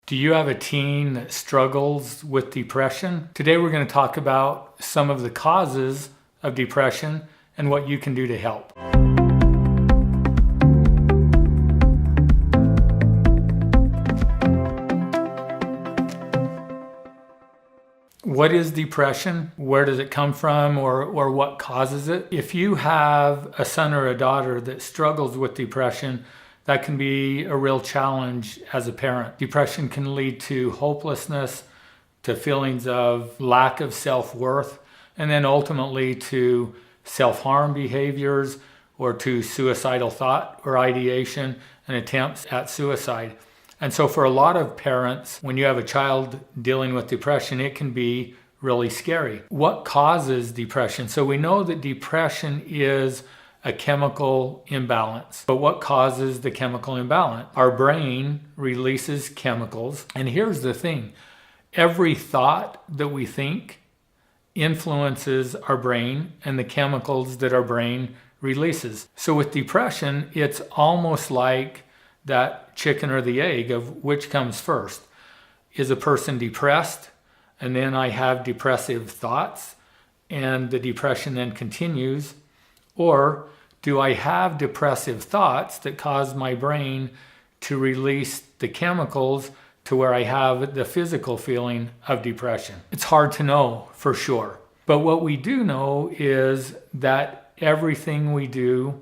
Do you have a teen that struggles with depression? Today we're going to talk about some of the causes of depression and what you can do to help. What is depression? Where does it come from, or what causes it? If you have a son or a daughter that struggles with depression, that can be a real challenge as a parent. Depression can lead to hopelessness, to feelings of lack of self-worth, and then ultimately to self-harm behaviors or to suicidal thought or ideation and attempts at suicide. And so for a lot of parents, when you have a child dealing with depression, it can be really scary. What causes depression? So we know that depression is a chemical imbalance. But what causes the chemical imbalance? Our brain releases chemicals. And here's the thing. Every thought that we think influences our brain and the chemicals that our brain releases. So with depression, it's almost like that chicken or the egg of which comes first. Is a person depressed? And then I have depressive thoughts and the depression then continues. Or do I have depressive thoughts that cause my brain to release the chemicals to where I have the physical feeling of depression? It's hard to know for sure. But what we do know is that everything we do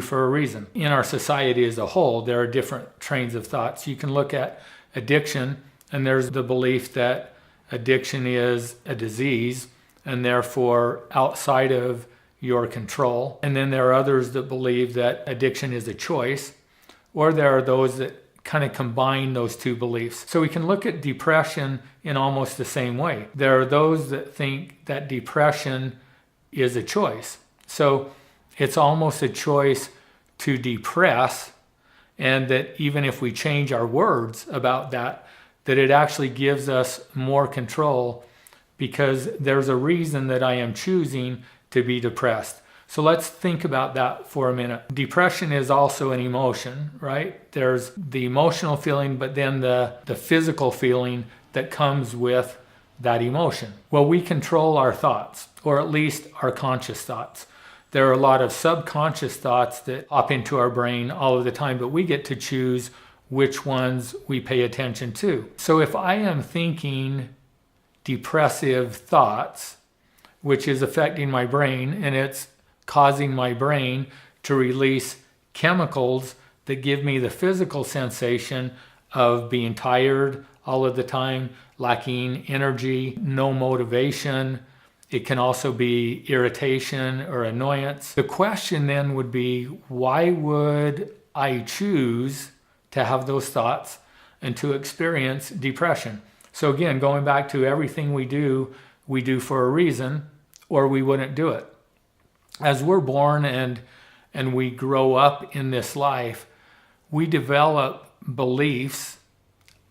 for a reason. In our society as a whole, there are different trains of thoughts. You can look at addiction, and there's the belief that addiction is a disease and therefore outside of your control. And then there are others that believe that addiction is a choice, or there are those that kind of combine those two beliefs. So we can look at depression in almost the same way. There are those that think that depression is a choice. So it's almost a choice to depress, and that even if we change our words about that it actually gives us more control because there's a reason that I am choosing to be depressed. So let's think about that for a minute. Depression is also an emotion, right? There's the emotional feeling, but then the physical feeling that comes with that emotion. Well, we control our thoughts, or at least our conscious thoughts. There are a lot of subconscious thoughts that pop into our brain all of the time, but we get to choose which ones we pay attention to. So if I am thinking depressive thoughts, which is affecting my brain, and it's causing my brain to release chemicals that give me the physical sensation of being tired all of the time, lacking energy, no motivation. It can also be irritation or annoyance. The question then would be, why would I choose to have those thoughts and to experience depression? So again, going back to everything we do for a reason, or we wouldn't do it. As we're born and we grow up in this life, we develop beliefs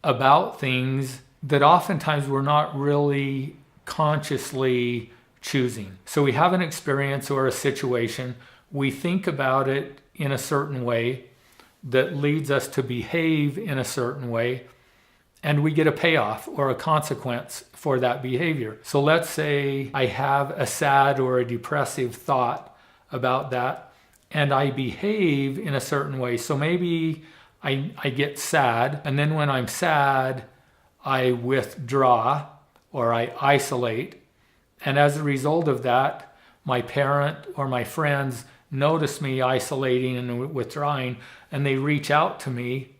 about things that oftentimes we're not really consciously choosing. So we have an experience or a situation, we think about it in a certain way that leads us to behave in a certain way, and we get a payoff or a consequence for that behavior. So let's say I have a sad or a depressive thought about that, and I behave in a certain way. So maybe I get sad, and then when I'm sad, I withdraw or I isolate. And as a result of that, my parent or my friends notice me isolating and withdrawing, and they reach out to me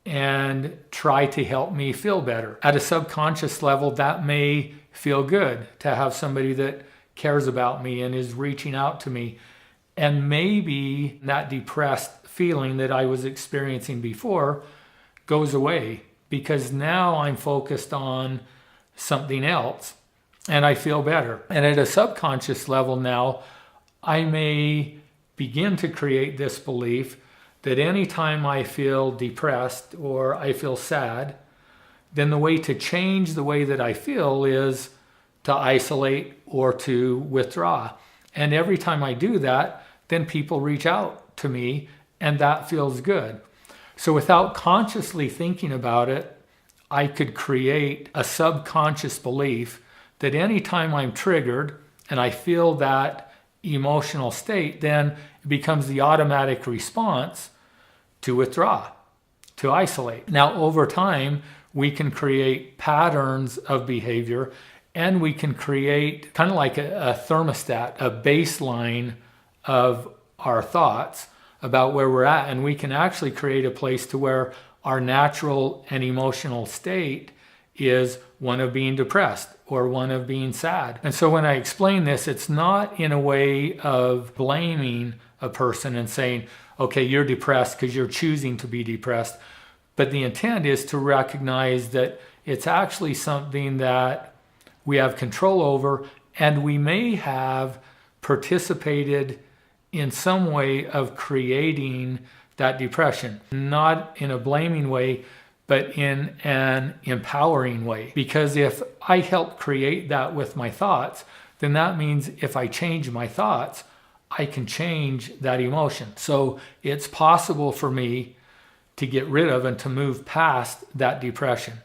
and try to help me feel better. At a subconscious level, that may feel good to have somebody that cares about me and is reaching out to me. And maybe that depressed feeling that I was experiencing before goes away because now I'm focused on something else and I feel better. And at a subconscious level now, I may begin to create this belief that anytime I feel depressed or I feel sad, then the way to change the way that I feel is to isolate or to withdraw. And every time I do that, then people reach out to me and that feels good. So without consciously thinking about it, I could create a subconscious belief that anytime I'm triggered and I feel that emotional state, then it becomes the automatic response to withdraw, to isolate. Now, over time, we can create patterns of behavior, and we can create kind of like a thermostat, a baseline of our thoughts about where we're at. And we can actually create a place to where our natural and emotional state is one of being depressed or one of being sad. And so when I explain this, it's not in a way of blaming a person and saying, okay, you're depressed because you're choosing to be depressed. But the intent is to recognize that it's actually something that we have control over, and we may have participated in some way of creating that depression, not in a blaming way, but in an empowering way. Because if I help create that with my thoughts, then that means if I change my thoughts, I can change that emotion. So it's possible for me to get rid of and to move past that depression.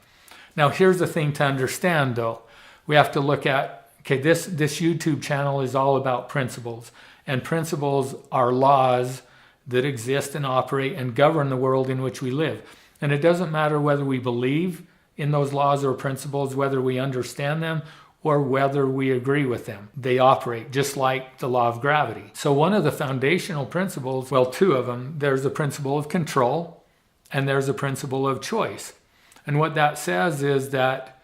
Now, here's the thing to understand though. We have to look at, okay, this YouTube channel is all about principles. And principles are laws that exist and operate and govern the world in which we live. And it doesn't matter whether we believe in those laws or principles, whether we understand them, or whether we agree with them. They operate just like the law of gravity. So one of the foundational principles, well, two of them, there's the principle of control and there's a principle of choice. And what that says is that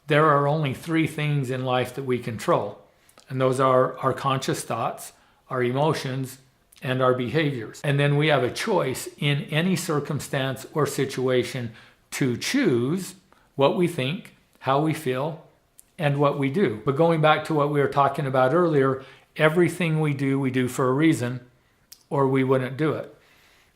there are only three things in life that we control. And those are our conscious thoughts, our emotions, and our behaviors. And then we have a choice in any circumstance or situation to choose what we think, how we feel, and what we do. But going back to what we were talking about earlier, everything we do for a reason, or we wouldn't do it.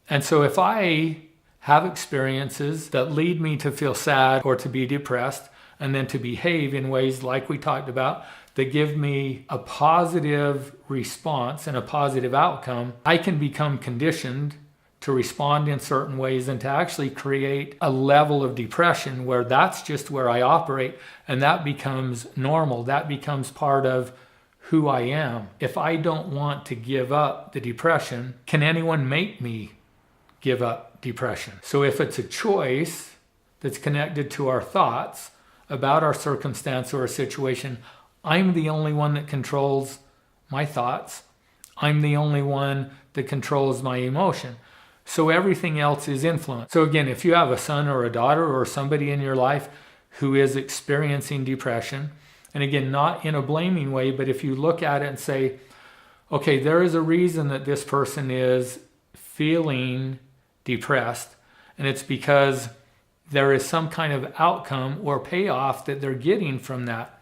And so if I have experiences that lead me to feel sad or to be depressed, and then to behave in ways like we talked about, that give me a positive response and a positive outcome, I can become conditioned to respond in certain ways and to actually create a level of depression where that's just where I operate, and that becomes normal. That becomes part of who I am. If I don't want to give up the depression, can anyone make me give up depression? So if it's a choice that's connected to our thoughts about our circumstance or a situation, I'm the only one that controls my thoughts. I'm the only one that controls my emotion. So everything else is influenced. So again, if you have a son or a daughter or somebody in your life who is experiencing depression, and again, not in a blaming way, but if you look at it and say, okay, there is a reason that this person is feeling depressed, and it's because there is some kind of outcome or payoff that they're getting from that.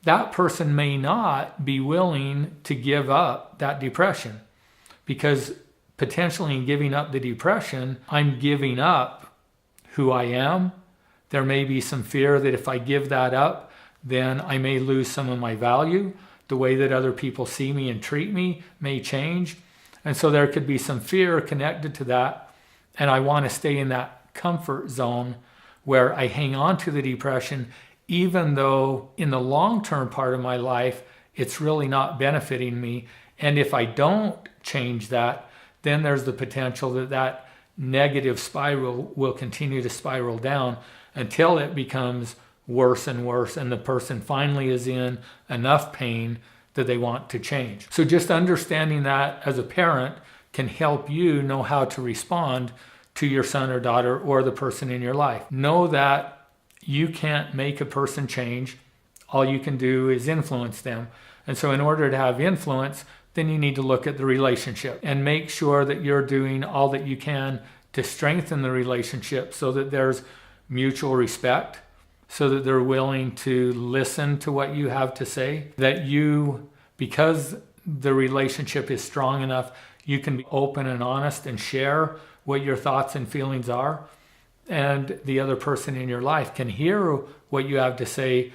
That person may not be willing to give up that depression, because potentially in giving up the depression, I'm giving up who I am. There may be some fear that if I give that up, then I may lose some of my value. The way that other people see me and treat me may change. And so there could be some fear connected to that. And I want to stay in that comfort zone where I hang on to the depression, even though in the long-term part of my life, it's really not benefiting me. And if I don't change that, then there's the potential that that negative spiral will continue to spiral down until it becomes worse and worse, and the person finally is in enough pain that they want to change. So just understanding that as a parent can help you know how to respond to your son or daughter or the person in your life. Know that you can't make a person change. All you can do is influence them. And so in order to have influence, then you need to look at the relationship and make sure that you're doing all that you can to strengthen the relationship so that there's mutual respect, so that they're willing to listen to what you have to say, that you, because the relationship is strong enough, you can be open and honest and share what your thoughts and feelings are, and the other person in your life can hear what you have to say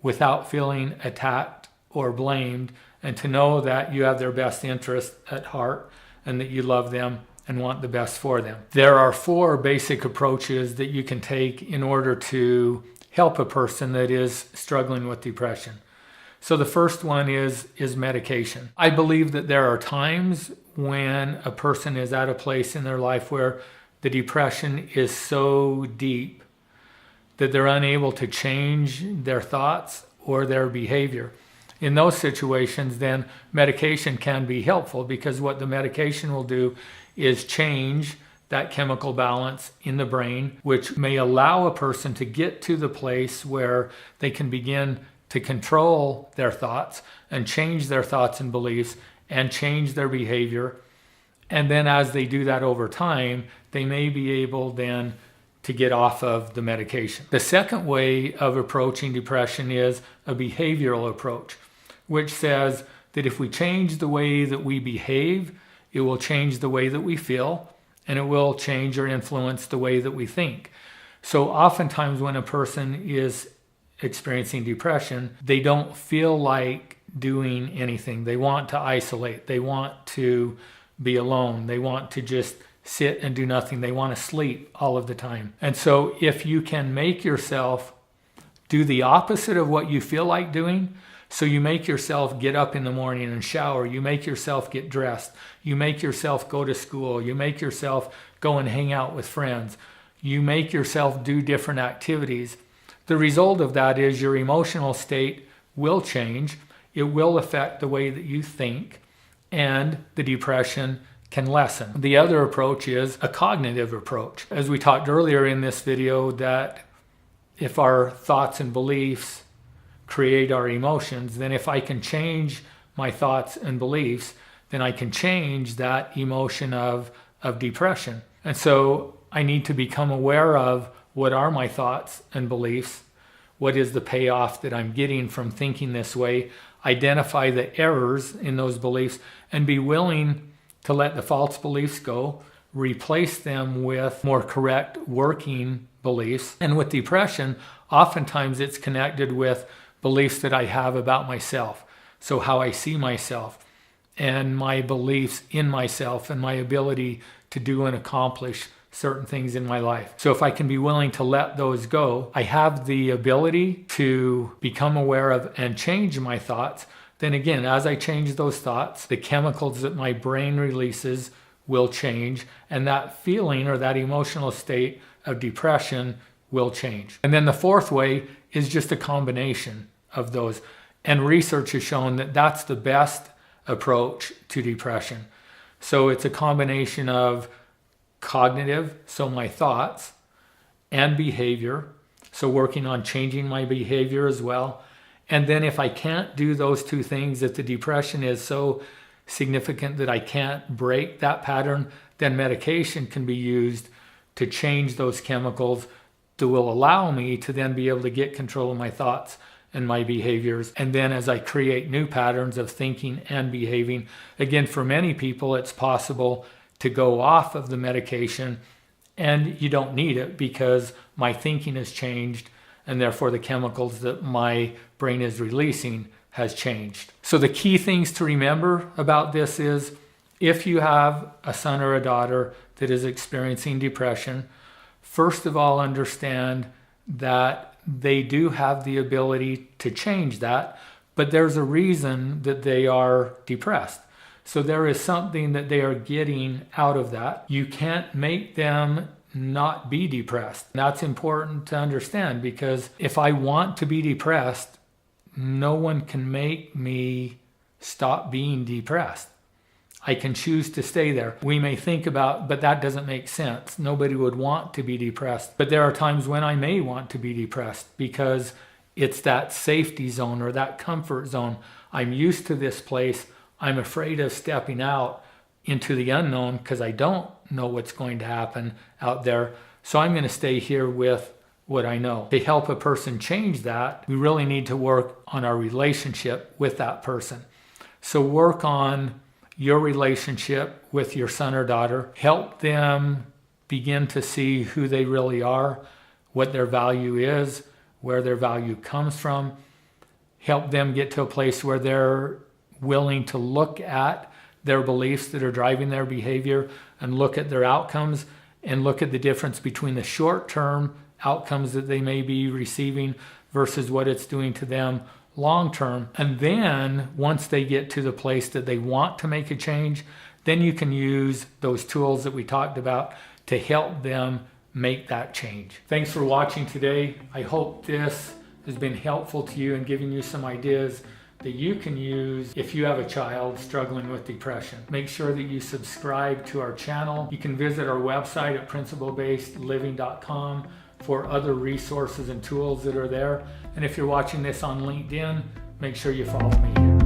without feeling attacked or blamed, and to know that you have their best interest at heart and that you love them and want the best for them. There are 4 basic approaches that you can take in order to help a person that is struggling with depression. So the first one is medication. I believe that there are times when a person is at a place in their life where the depression is so deep that they're unable to change their thoughts or their behavior. In those situations, then medication can be helpful, because what the medication will do is change that chemical balance in the brain, which may allow a person to get to the place where they can begin to control their thoughts and change their thoughts and beliefs and change their behavior. And then as they do that over time, they may be able then to get off of the medication. The second way of approaching depression is a behavioral approach, which says that if we change the way that we behave, it will change the way that we feel, and it will change or influence the way that we think. So oftentimes when a person is experiencing depression, they don't feel like doing anything. They want to isolate. They want to be alone. They want to just sit and do nothing. They want to sleep all of the time. And so if you can make yourself do the opposite of what you feel like doing, so you make yourself get up in the morning and shower, you make yourself get dressed, you make yourself go to school, you make yourself go and hang out with friends, you make yourself do different activities, the result of that is your emotional state will change. It will affect the way that you think, and the depression can lessen. The other approach is a cognitive approach. As we talked earlier in this video, that if our thoughts and beliefs create our emotions, then if I can change my thoughts and beliefs, then I can change that emotion of depression. And so I need to become aware of what are my thoughts and beliefs, what is the payoff that I'm getting from thinking this way, identify the errors in those beliefs, and be willing to let the false beliefs go, replace them with more correct working beliefs. And with depression, oftentimes it's connected with beliefs that I have about myself. So how I see myself and my beliefs in myself and my ability to do and accomplish certain things in my life. So if I can be willing to let those go, I have the ability to become aware of and change my thoughts. Then again, as I change those thoughts, the chemicals that my brain releases will change, and that feeling or that emotional state of depression will change. And then the fourth way is just a combination of those. And research has shown that that's the best approach to depression. So it's a combination of cognitive, so my thoughts, and behavior, so working on changing my behavior as well. And then if I can't do those two things, if the depression is so significant that I can't break that pattern, then medication can be used to change those chemicals that will allow me to then be able to get control of my thoughts and my behaviors. And then as I create new patterns of thinking and behaving, again, for many people, it's possible to go off of the medication, and you don't need it because my thinking has changed, and therefore the chemicals that my brain is releasing has changed. So the key things to remember about this is, if you have a son or a daughter that is experiencing depression, first of all, understand that they do have the ability to change that, but there's a reason that they are depressed. So there is something that they are getting out of that. You can't make them not be depressed. That's important to understand, because if I want to be depressed, no one can make me stop being depressed. I can choose to stay there. We may think about, but that doesn't make sense. Nobody would want to be depressed. But there are times when I may want to be depressed because it's that safety zone or that comfort zone. I'm used to this place. I'm afraid of stepping out into the unknown because I don't know what's going to happen out there. So I'm going to stay here with what I know. To help a person change that, we really need to work on our relationship with that person. So work on your relationship with your son or daughter. Help them begin to see who they really are, what their value is, where their value comes from. Help them get to a place where they're willing to look at their beliefs that are driving their behavior and look at their outcomes and look at the difference between the short-term outcomes that they may be receiving versus what it's doing to them long-term. And then once they get to the place that they want to make a change, then you can use those tools that we talked about to help them make that change. Thanks for watching today. I hope this has been helpful to you and giving you some ideas that you can use if you have a child struggling with depression. Make sure that you subscribe to our channel. You can visit our website at principle-based-living.com for other resources and tools that are there. And if you're watching this on LinkedIn, make sure you follow me here.